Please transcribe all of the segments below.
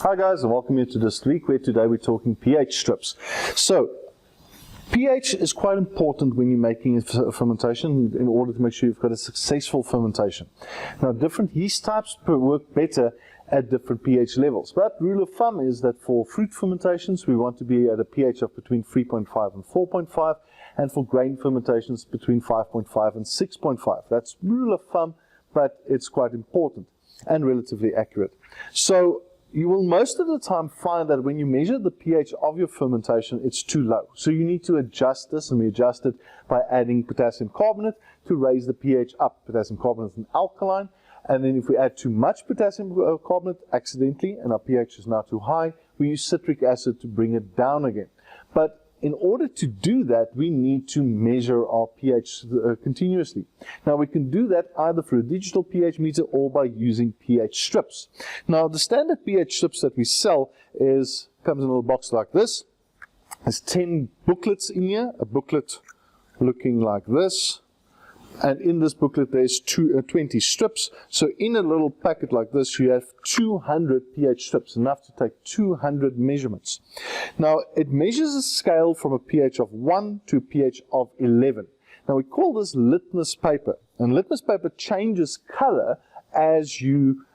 Hi guys, and welcome here to this week where today we're talking pH strips. So, pH is quite important when you're making a fermentation in order to make sure you've got a successful fermentation. Now, different yeast types work better at different pH levels, but rule of thumb is that for fruit fermentations we want to be at a pH of between 3.5 and 4.5, and for grain fermentations between 5.5 and 6.5. That's rule of thumb, but it's quite important and relatively accurate. So, you will most of the time find that when you measure the pH of your fermentation, it's too low. So you need to adjust this, and we adjust it by adding potassium carbonate to raise the pH up. Potassium carbonate is an alkaline, and then if we add too much potassium carbonate accidentally, and our pH is now too high, we use citric acid to bring it down again. But in order to do that, we need to measure our pH continuously. Now, we can do that either through a digital pH meter or by using pH strips. Now, the standard pH strips that we sell comes in a little box like this. There's 10 booklets in here, a booklet looking like this. And in this booklet, there's 20 strips. So in a little packet like this, you have 200 pH strips, enough to take 200 measurements. Now, it measures a scale from a pH of 1 to a pH of 11. Now, we call this litmus paper. And litmus paper changes color as you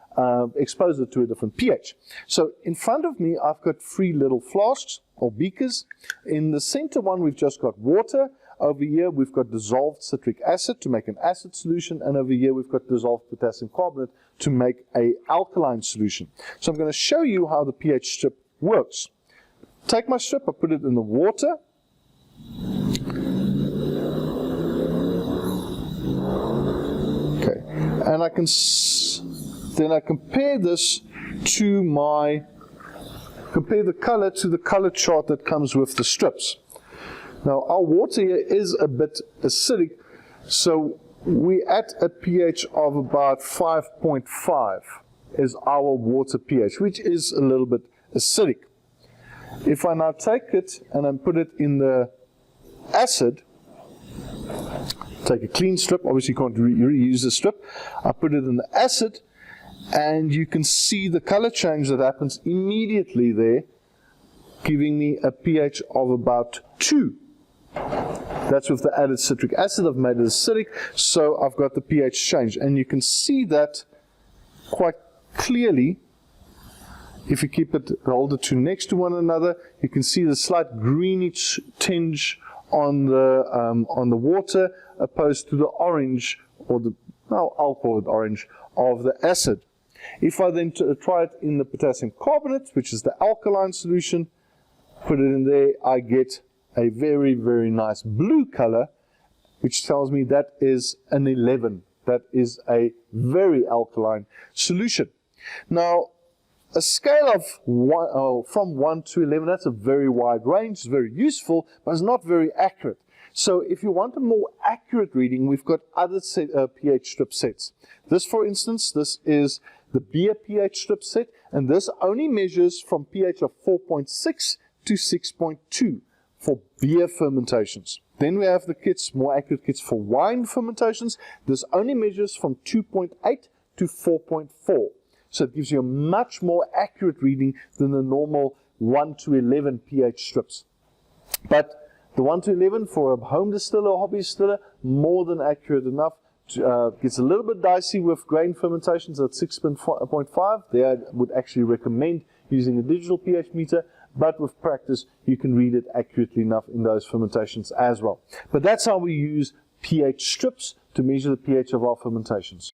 expose it to a different pH. So in front of me, I've got 3 little flasks or beakers. In the center one, we've just got water. Over here, we've got dissolved citric acid to make an acid solution, and over here, we've got dissolved potassium carbonate to make an alkaline solution. So I'm going to show you how the pH strip works. Take my strip, I put it in the water. Okay, and then I compare this to compare the color to the color chart that comes with the strips. Now, our water here is a bit acidic, so we're at a pH of about 5.5 is our water pH, which is a little bit acidic. If I now take it and I put it in the acid, take a clean strip, obviously you can't reuse the strip, I put it in the acid, and you can see the color change that happens immediately there, giving me a pH of about 2. That's with the added citric acid. I've made it acidic, so I've got the pH change. And you can see that quite clearly. If you hold the two next to one another, you can see the slight greenish tinge on the water, opposed to the orange, I'll call it orange, of the acid. If I then try it in the potassium carbonate, which is the alkaline solution, put it in there, I get a very, very nice blue color, which tells me that is an 11. That is a very alkaline solution. Now, a scale of from 1 to 11, that's a very wide range. It's very useful, but it's not very accurate. So if you want a more accurate reading, we've got other pH strip sets. This, for instance, this is the beer pH strip set, and this only measures from pH of 4.6 to 6.2 for beer fermentations. Then we have the kits, more accurate kits for wine fermentations. This only measures from 2.8 to 4.4. So it gives you a much more accurate reading than the normal 1 to 11 pH strips. But the 1 to 11 for a home distiller or hobby distiller, more than accurate enough. Gets a little bit dicey with grain fermentations at 6.5. There I would actually recommend using a digital pH meter, but with practice you can read it accurately enough in those fermentations as well. But that's how we use pH strips to measure the pH of our fermentations.